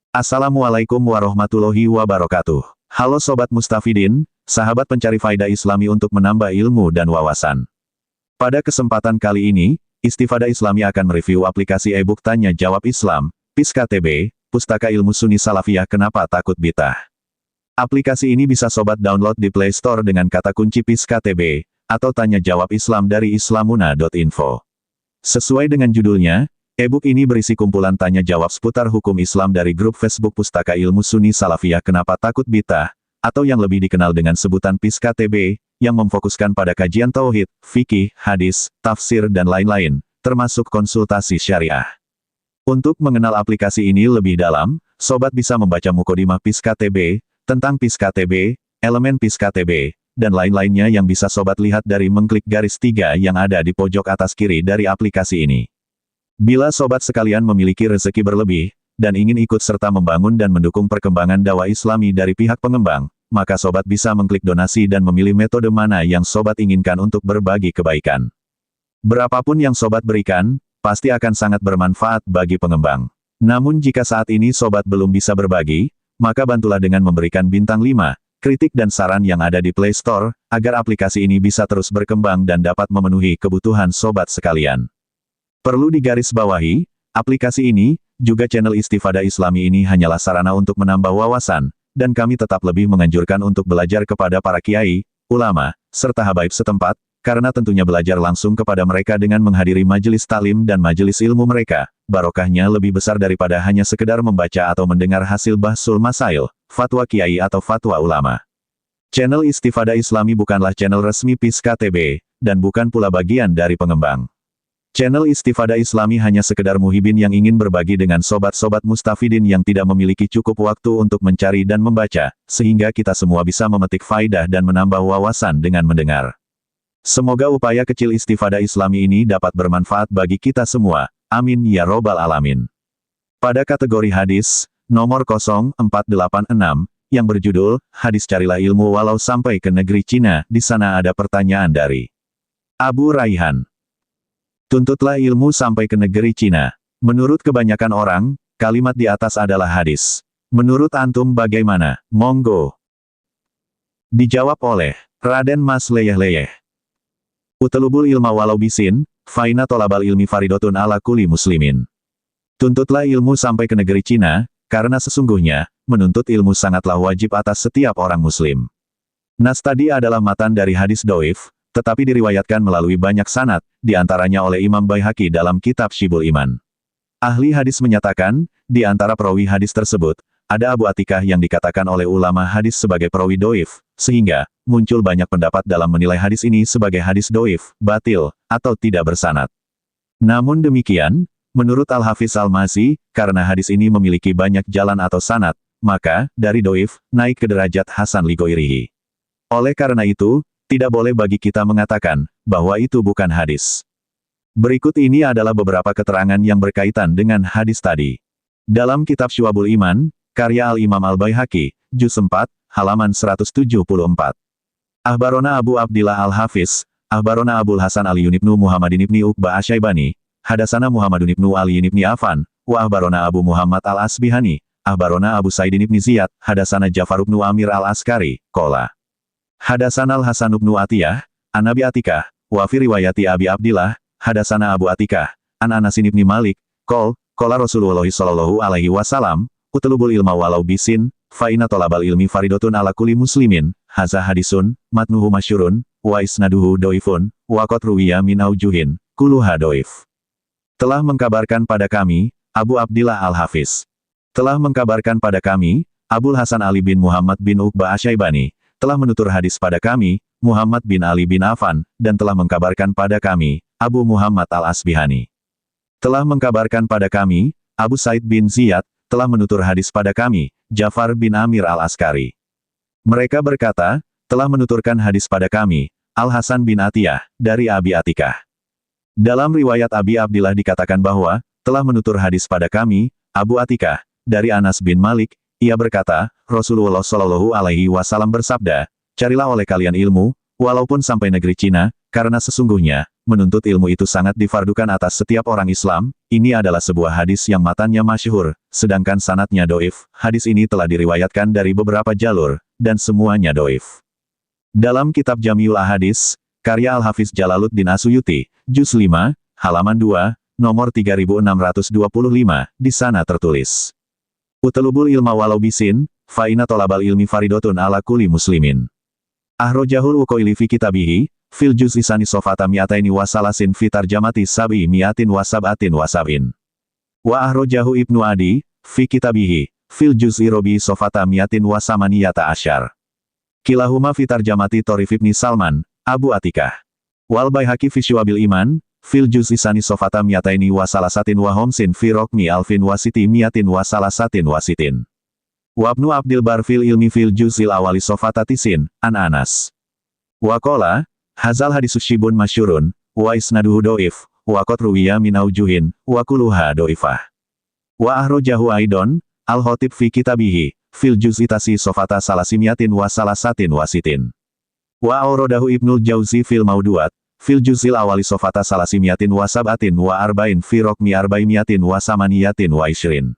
Assalamualaikum warahmatullahi wabarakatuh. Halo Sobat Mustafidin, sahabat pencari faedah Islami untuk menambah ilmu dan wawasan. Pada kesempatan kali ini, Istifadah Islami akan mereview aplikasi e-book Tanya Jawab Islam, PIS KTB, Pustaka Ilmu Sunni Salafiyah Kenapa Takut Bid'ah. Aplikasi ini bisa Sobat download di Play Store dengan kata kunci PIS KTB, atau Tanya Jawab Islam dari islamuna.info. Sesuai dengan judulnya, e-book ini berisi kumpulan tanya-jawab seputar hukum Islam dari grup Facebook Pustaka Ilmu Sunni Salafiyah Kenapa Takut Bid'ah, atau yang lebih dikenal dengan sebutan PIS KTB, yang memfokuskan pada kajian tauhid, fikih, hadis, tafsir dan lain-lain, termasuk konsultasi syariah. Untuk mengenal aplikasi ini lebih dalam, Sobat bisa membaca Mukodimah PIS KTB, tentang PIS KTB, elemen PIS KTB, dan lain-lainnya yang bisa Sobat lihat dari mengklik garis 3 yang ada di pojok atas kiri dari aplikasi ini. Bila Sobat sekalian memiliki rezeki berlebih, dan ingin ikut serta membangun dan mendukung perkembangan dakwah Islami dari pihak pengembang, maka Sobat bisa mengklik donasi dan memilih metode mana yang Sobat inginkan untuk berbagi kebaikan. Berapapun yang Sobat berikan, pasti akan sangat bermanfaat bagi pengembang. Namun jika saat ini Sobat belum bisa berbagi, maka bantulah dengan memberikan bintang 5, kritik dan saran yang ada di Play Store, agar aplikasi ini bisa terus berkembang dan dapat memenuhi kebutuhan Sobat sekalian. Perlu digarisbawahi, aplikasi ini, juga channel Istifadah Islami ini hanyalah sarana untuk menambah wawasan, dan kami tetap lebih menganjurkan untuk belajar kepada para kiai, ulama, serta habaib setempat, karena tentunya belajar langsung kepada mereka dengan menghadiri majelis taklim dan majelis ilmu mereka, barokahnya lebih besar daripada hanya sekedar membaca atau mendengar hasil bahsul masail, fatwa kiai atau fatwa ulama. Channel Istifadah Islami bukanlah channel resmi PIS KTB, dan bukan pula bagian dari pengembang. Channel Istifadah Islami hanya sekedar muhibin yang ingin berbagi dengan sobat-sobat mustafidin yang tidak memiliki cukup waktu untuk mencari dan membaca, sehingga kita semua bisa memetik faidah dan menambah wawasan dengan mendengar. Semoga upaya kecil Istifadah Islami ini dapat bermanfaat bagi kita semua. Amin ya robbal alamin. Pada kategori hadis, nomor 0486, yang berjudul, Hadis Carilah Ilmu Walau Sampai ke Negeri Cina, di sana ada pertanyaan dari Abu Raihan. Tuntutlah ilmu sampai ke negeri Cina. Menurut kebanyakan orang, kalimat di atas adalah hadis. Menurut antum bagaimana? Monggo. Dijawab oleh Raden Mas Leyeh-Leyeh. Utelubul ilma walau bisin, faina tolabal ilmi faridotun ala kuli muslimin. Tuntutlah ilmu sampai ke negeri Cina, karena sesungguhnya, menuntut ilmu sangatlah wajib atas setiap orang muslim. Nas tadi adalah matan dari hadis doif, tetapi diriwayatkan melalui banyak sanad, di antaranya oleh Imam Baihaqi dalam kitab Syibul Iman. Ahli hadis menyatakan, di antara perawi hadis tersebut, ada Abu Atikah yang dikatakan oleh ulama hadis sebagai perawi doif, sehingga, muncul banyak pendapat dalam menilai hadis ini sebagai hadis doif, batil, atau tidak bersanad. Namun demikian, menurut Al-Hafiz Al-Mazi, karena hadis ini memiliki banyak jalan atau sanad, maka, dari doif, naik ke derajat Hasan li ghairihi. Oleh karena itu, tidak boleh bagi kita mengatakan, bahwa itu bukan hadis. Berikut ini adalah beberapa keterangan yang berkaitan dengan hadis tadi. Dalam kitab Syu'abul Iman, karya Al-Imam Al-Baihaqi, Juz 4, halaman 174. Akhbarona Abu Abdillah Al-Hafiz, Akhbarona Abul Hasan Ali ibnu Muhammadin ibni Uqbah Asyaibani, Hadasana Muhammadun ibnu Ali ibni Affan, wa Akhbarona Abu Muhammad Al-Asbihani, Akhbarona Abu Saidin ibni Ziyad, Hadasana Ja'far ibnu Amir Al-Askari, Qala. Hadasana Al-Hasan ibnu Atiyah, an Abi Atikah, wa fi riwayati Abi Abdillah, Hadasana Abu Atikah, an Anasin ibni Malik, Qala Rasulullah sallallahu alaihi wasallam, utlubul ilma walau bisin, fa inna tolabal ilmi faridotun ala kulli muslimin, haza hadisun, matnuhu masyurun, wa isnaduhu doifun, wa qad ruwiya min aujuhin, kulluha doif. Telah mengkabarkan pada kami, Abu Abdillah Al-Hafiz. Telah mengkabarkan pada kami, Abul Hasan Ali bin Muhammad bin Uqbah Asyaibani, telah menutur hadis pada kami, Muhammad bin Ali bin Affan, dan telah mengkabarkan pada kami, Abu Muhammad Al-Asbihani. Telah mengkabarkan pada kami, Abu Said bin Ziyad, telah menutur hadis pada kami, Ja'far bin Amir Al-Askari. Mereka berkata, telah menuturkan hadis pada kami, Al-Hasan bin Atiyah, dari Abi Atikah. Dalam riwayat Abi Abdillah dikatakan bahwa, telah menutur hadis pada kami, Abu Atikah, dari Anas bin Malik. Ia berkata, Rasulullah Shallallahu Alaihi Wasallam bersabda, carilah oleh kalian ilmu, walaupun sampai negeri Cina, karena sesungguhnya, menuntut ilmu itu sangat difardukan atas setiap orang Islam. Ini adalah sebuah hadis yang matanya masyhur, sedangkan sanadnya doif. Hadis ini telah diriwayatkan dari beberapa jalur, dan semuanya doif. Dalam kitab Jami'ul Ahadits, karya Al-Hafiz Jalaluddin As-Suyuti, Juz 5, halaman 2, nomor 3625, di sana tertulis. Utlubul ilma walau bisin, fa'ina tolabal ilmi faridotun ala kulli muslimin. Ahrojahul Uqaili fi kitabihi, fil juz'i sani sofata mi'ataini wasalasin fi tarjamati sab'i mi'atin wasab'atin wasab'in. Wa ahrojahu Ibnu Adi, fi kitabihi, fil juz'i robi sofata mi'atin wasamaniyata asyar. Kilahuma fi tarjamati Thorif ibni Salman, Abu Atikah. Wal Baihaqi fi Syu'abil Iman, fil juz'i sani sofata mi'ataini wasalasatin wahomsin fi rokmi alfin wasiti mi'atin wasalasatin wasitin. Wa Ibnu Abdil Bar fil ilmi fil juz'il awali sofata tisin, an Anas. Wa qala, hazal hadisus syibun masyurun, wa isnaduhu do'if, wa qad ruwiya min aujuhin, wa kuluha do'ifah. Wa ahrojahu aidon, al-Khatib fi kitabihi, fil juz'i tasi sofata salasimiatin wa salasatin wasitin. Wa aurodahu Ibnul Jauzi fil mauduat, fil juz'il awali sofata salasimiatin wa sab'atin wa arba'in fi rokmi arba'imiatin wa samaniyatin wa ishrin.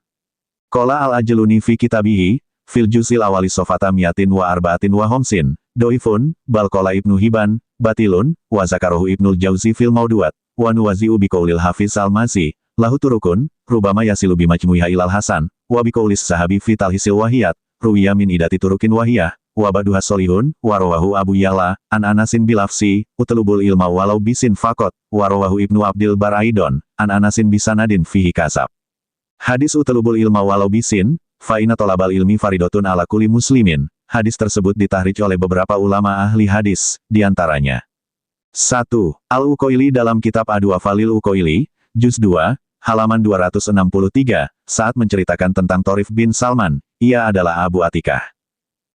Qala al-Ajluni fi kitabihi, fil juz'il awali sofata miatin wa arba'atin wa homsin, do'ifun, bal qala Ibnu Hibban, batilun, wa zakarahu Ibnul Jauzi fil mauduat, wa nuwazi'u biqaulil Hafiz Al-Mazi, lahu turukun, rubama yasilu bimajmu'iha ilal Hasan, wa biqaulis sahabi fi talhisil wahiyat, ruwiya min idati turukin wahiyah, wa baduha solihun, wa rawahu Abu Ya'la, an Anasin bilafsi, utlubul ilma walau bisin fakot, wa rawahu Ibnu Abdil Bar aidon, an Anasin bisanadin fihi kasab. Hadis utlubul ilma walau bisin, fa'ina tolabal ilmi faridotun ala kulli muslimin. Hadis tersebut ditahrij oleh beberapa ulama ahli hadis, diantaranya. 1. Al-Uqaili dalam kitab Adu Afalil Uqaili, Juz 2, halaman 263, saat menceritakan tentang Thorif bin Salman, ia adalah Abu Atikah.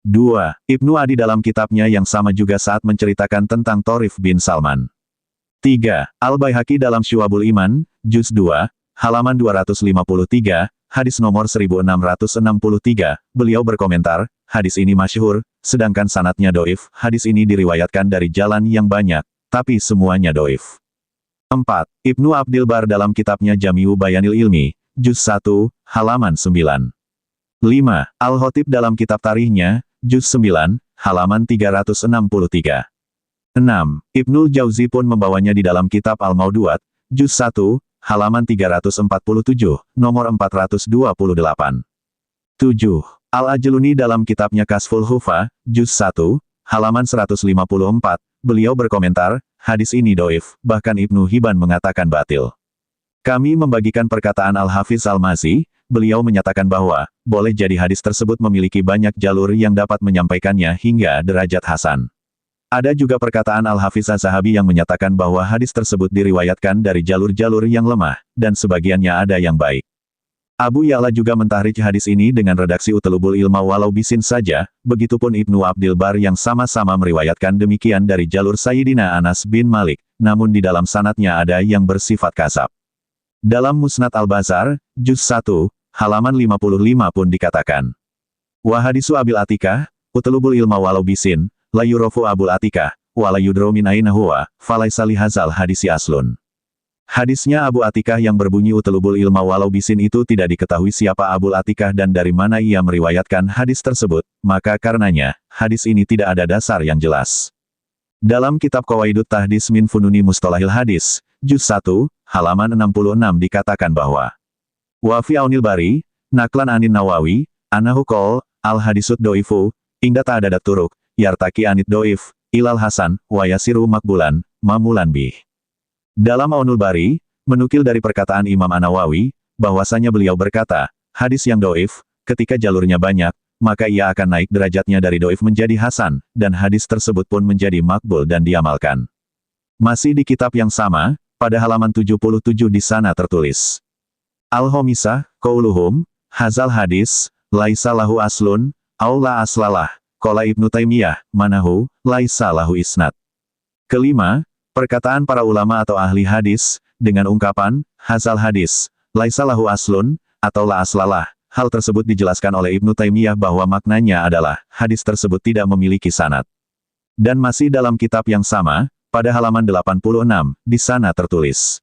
2. Ibnu Adi dalam kitabnya yang sama juga saat menceritakan tentang Thorif bin Salman. 3. Al-Baihaqi dalam Syu'abul Iman, Juz 2, halaman 253, hadis nomor 1663, beliau berkomentar, hadis ini masyhur, sedangkan sanadnya doif. Hadis ini diriwayatkan dari jalan yang banyak, tapi semuanya doif. 4. Ibnu Abdil Bar dalam kitabnya Jami'u Bayanil Ilmi, Juz 1, halaman 9. 5. Al-Khatib dalam kitab tarikhnya, Juz 9, halaman 363. 6. Ibnul Jauzi pun membawanya di dalam kitab Al-Mauduat, Juz 1, halaman 347, nomor 428. 7. Al-Ajluni dalam kitabnya Kasful Hufa, Juz 1, halaman 154, beliau berkomentar, hadis ini doif, bahkan Ibnu Hibban mengatakan batil. Kami membagikan perkataan Al-Hafiz Al-Mazi, beliau menyatakan bahwa, boleh jadi hadis tersebut memiliki banyak jalur yang dapat menyampaikannya hingga derajat hasan. Ada juga perkataan Al-Hafiz Az-Zahabi yang menyatakan bahwa hadis tersebut diriwayatkan dari jalur-jalur yang lemah, dan sebagiannya ada yang baik. Abu Ya'la juga mentahrij hadis ini dengan redaksi utlubul ilma walau bisin saja, begitupun Ibnu Abdil Bar yang sama-sama meriwayatkan demikian dari jalur Sayyidina Anas bin Malik, namun di dalam sanadnya ada yang bersifat kasab. Dalam Musnad Al-Bazar, Juz 1, halaman 55 pun dikatakan. Wa hadisu Abil Atikah, utlubul ilma walau bisin, la yurofu Abul Atikah, wa la yudro min aina huwa, falaisa lihazal hadisi aslun. Hadisnya Abu Atikah yang berbunyi utlubul ilma walau bisin itu tidak diketahui siapa Abul Atikah dan dari mana ia meriwayatkan hadis tersebut, maka karenanya, hadis ini tidak ada dasar yang jelas. Dalam kitab Qawaidut Tahdis min Fununi Mustalahil Hadis, Juz 1, halaman 66 dikatakan bahwa wa fi Aunil Bari, naklan anin Nawawi, anahu qol, al-hadisut doifu, ingda ta'adadat turuk, yartaki anit doif, ilal hasan, wa yasiru makbulan, mamulan bih. Dalam Aunul Bari, menukil dari perkataan Imam An-Nawawi, bahwasanya beliau berkata, hadis yang doif, ketika jalurnya banyak, maka ia akan naik derajatnya dari doif menjadi hasan, dan hadis tersebut pun menjadi makbul dan diamalkan. Masih di kitab yang sama, pada halaman 77 di sana tertulis. Al-Homisah, Qauluhum, hazal hadis, laisa lahu aslun, aw la aslalah, qala Ibnu Taimiyah, manahu, laisa lahu isnad. Kelima, perkataan para ulama atau ahli hadis, dengan ungkapan, hazal hadis, laisa lahu aslun, atau la aslalah. Hal tersebut dijelaskan oleh Ibnu Taimiyah bahwa maknanya adalah, hadis tersebut tidak memiliki sanad. Dan masih dalam kitab yang sama, Pada halaman 86, di sana tertulis.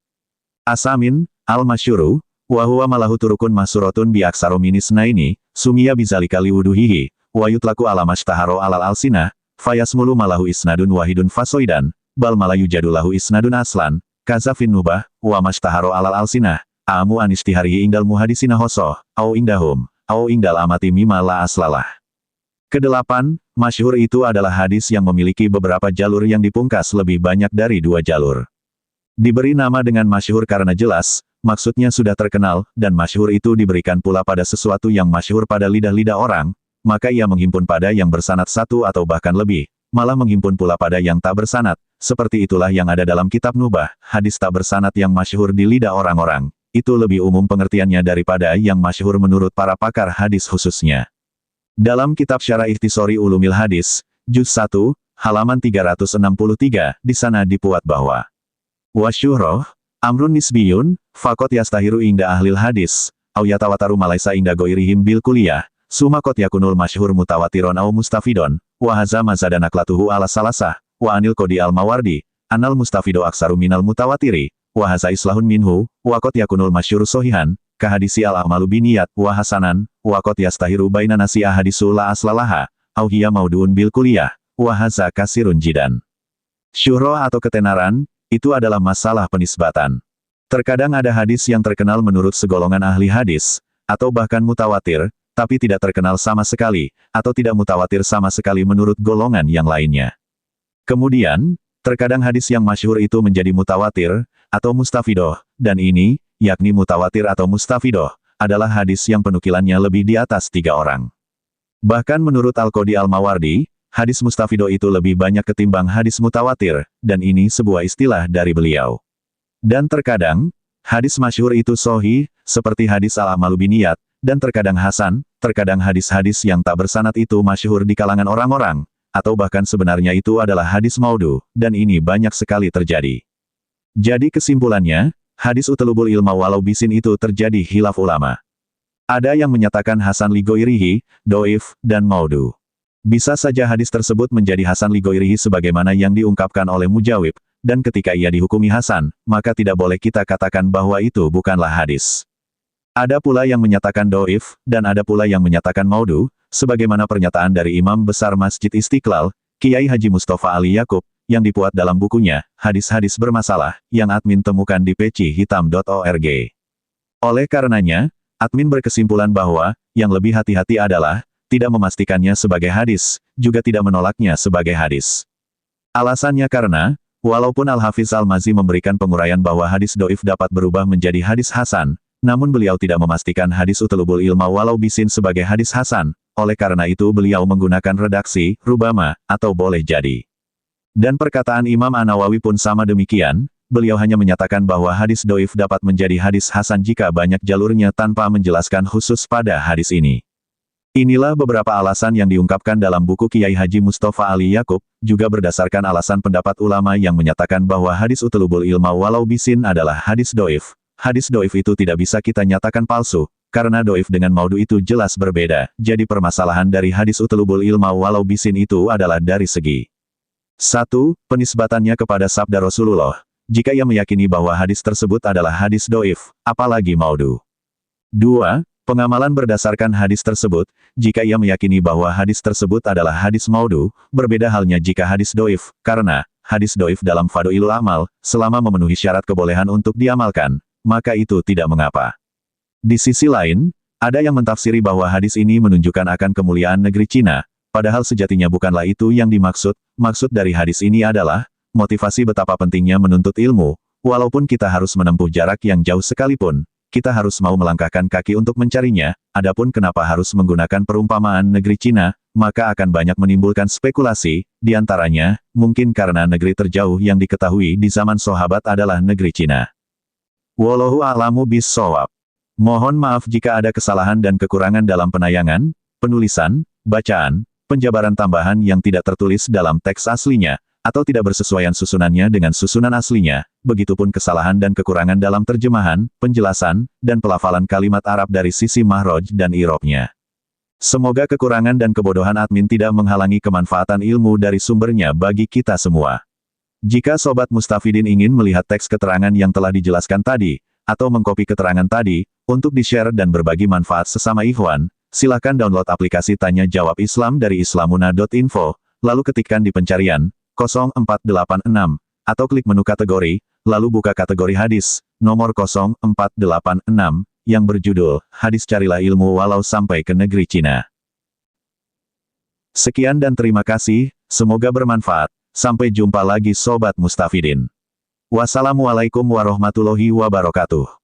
Asamin, al-masyuru, wa huwa malahu turukun masurotun bi aksaro minis naini, sumiya bizalika liwuduhihi, wa yutlaku alamashtaharo alal alsinah, fayasmulu malahu isnadun wahidun fasoidan, bal malayu jadulahu isnadun aslan, kazafin nubah, wa mashtaharo alal alsinah, aamu anistiharihi ingdal muhadisina hosoh, au ingdahum, au ingdal amati mima la aslalah. Kedelapan, masyhur itu adalah hadis yang memiliki beberapa jalur yang dipungkas lebih banyak dari 2 jalur. Diberi nama dengan masyhur karena jelas, maksudnya sudah terkenal, dan masyhur itu diberikan pula pada sesuatu yang masyhur pada lidah-lidah orang, maka ia menghimpun pada yang bersanad 1 atau bahkan lebih, malah menghimpun pula pada yang tak bersanad. Seperti itulah yang ada dalam kitab Nubah, hadis tak bersanad yang masyhur di lidah orang-orang. Itu lebih umum pengertiannya daripada yang masyhur menurut para pakar hadis khususnya. Dalam kitab Syarah Ikhtisori Ulumil Hadis, Juz 1, halaman 363, di sana dipuat bahwa wasyuhroh, amrun nisbiyun, fakot yastahiru ingda ahlil hadis, au yatawataru malaisa ingda goirihim bil kuliyah, sumakot yakunul masyhur mutawatiron au mustafidon, wahaza mazadanaklatuhu ala salasah, wa anil kodi al-mawardi, anal mustafido aksaru minal mutawatiri, wahaza islahun minhu, wakot yakunul masyhur sohihan, kahadisi al-amalu biniyat, wahasanan, wakot yastahiru baina nasi ahadisu la aslalaha, au hiya mauduun bil kuliyah, wahaza kasirun jidan. Syuhroh atau ketenaran, itu adalah masalah penisbatan. Terkadang ada hadis yang terkenal menurut segolongan ahli hadis, atau bahkan mutawatir, tapi tidak terkenal sama sekali, atau tidak mutawatir sama sekali menurut golongan yang lainnya. Kemudian, terkadang hadis yang masyhur itu menjadi mutawatir, atau mustafidoh, dan ini, yakni mutawatir atau mustafidoh, adalah hadis yang penukilannya lebih di atas 3 orang. Bahkan menurut Al-Qodi Al-Mawardi, hadis mustafidoh itu lebih banyak ketimbang hadis mutawatir, dan ini sebuah istilah dari beliau. Dan terkadang, hadis masyhur itu sohih, seperti hadis al-amalu biniyat, dan terkadang hasan, terkadang hadis-hadis yang tak bersanad itu masyhur di kalangan orang-orang, atau bahkan sebenarnya itu adalah hadis maudu, dan ini banyak sekali terjadi. Jadi kesimpulannya, hadis utelubul ilma walau bisin itu terjadi khilaf ulama. Ada yang menyatakan hasan li goirihi, doif, dan maudu. Bisa saja hadis tersebut menjadi hasan li goirihi sebagaimana yang diungkapkan oleh Mujawib, dan ketika ia dihukumi hasan, maka tidak boleh kita katakan bahwa itu bukanlah hadis. Ada pula yang menyatakan doif, dan ada pula yang menyatakan maudu, sebagaimana pernyataan dari Imam Besar Masjid Istiqlal, Kiai Haji Mustafa Ali Yakub, yang dipuat dalam bukunya, Hadis-Hadis Bermasalah, yang admin temukan di pecihitam.org. Oleh karenanya, admin berkesimpulan bahwa, yang lebih hati-hati adalah, tidak memastikannya sebagai hadis, juga tidak menolaknya sebagai hadis. Alasannya karena, walaupun Al-Hafiz Al-Mazi memberikan penguraian bahwa hadis doif dapat berubah menjadi hadis hasan, namun beliau tidak memastikan hadis utelubul ilma walau bisin sebagai hadis hasan, oleh karena itu beliau menggunakan redaksi, rubama, atau boleh jadi. Dan perkataan Imam An-Nawawi pun sama demikian, beliau hanya menyatakan bahwa hadis doif dapat menjadi hadis hasan jika banyak jalurnya tanpa menjelaskan khusus pada hadis ini. Inilah beberapa alasan yang diungkapkan dalam buku Kiai Haji Mustafa Ali Yakub, juga berdasarkan alasan pendapat ulama yang menyatakan bahwa hadis utelubul ilma walau bisin adalah hadis doif. Hadis doif itu tidak bisa kita nyatakan palsu, karena doif dengan maudu itu jelas berbeda, jadi permasalahan dari hadis utelubul ilma walau bisin itu adalah dari segi 1. Penisbatannya kepada sabda Rasulullah, jika ia meyakini bahwa hadis tersebut adalah hadis doif, apalagi maudu. 2. Pengamalan berdasarkan hadis tersebut, jika ia meyakini bahwa hadis tersebut adalah hadis maudu, berbeda halnya jika hadis doif, karena, hadis doif dalam Fadhilul Amal, selama memenuhi syarat kebolehan untuk diamalkan, maka itu tidak mengapa. Di sisi lain, ada yang mentafsiri bahwa hadis ini menunjukkan akan kemuliaan negeri Cina, padahal sejatinya bukanlah itu yang dimaksud. Maksud dari hadis ini adalah, motivasi betapa pentingnya menuntut ilmu, walaupun kita harus menempuh jarak yang jauh sekalipun, kita harus mau melangkahkan kaki untuk mencarinya. Adapun kenapa harus menggunakan perumpamaan negeri Cina, maka akan banyak menimbulkan spekulasi, diantaranya, mungkin karena negeri terjauh yang diketahui di zaman sahabat adalah negeri Cina. Wallahu a'lamu bis-shawab. Mohon maaf jika ada kesalahan dan kekurangan dalam penayangan, penulisan, bacaan, penjabaran tambahan yang tidak tertulis dalam teks aslinya, atau tidak bersesuaian susunannya dengan susunan aslinya, begitupun kesalahan dan kekurangan dalam terjemahan, penjelasan, dan pelafalan kalimat Arab dari sisi mahroj dan i'rabnya. Semoga kekurangan dan kebodohan admin tidak menghalangi kemanfaatan ilmu dari sumbernya bagi kita semua. Jika Sobat Mustafidin ingin melihat teks keterangan yang telah dijelaskan tadi, atau mengkopi keterangan tadi, untuk di-share dan berbagi manfaat sesama ikhwan, silakan download aplikasi Tanya Jawab Islam dari islamuna.info, lalu ketikkan di pencarian, 0486, atau klik menu kategori, lalu buka kategori hadis, nomor 0486, yang berjudul, Hadis Carilah Ilmu Walau Sampai ke Negeri Cina. Sekian dan terima kasih, semoga bermanfaat. Sampai jumpa lagi Sobat Mustafidin. Wassalamualaikum warahmatullahi wabarakatuh.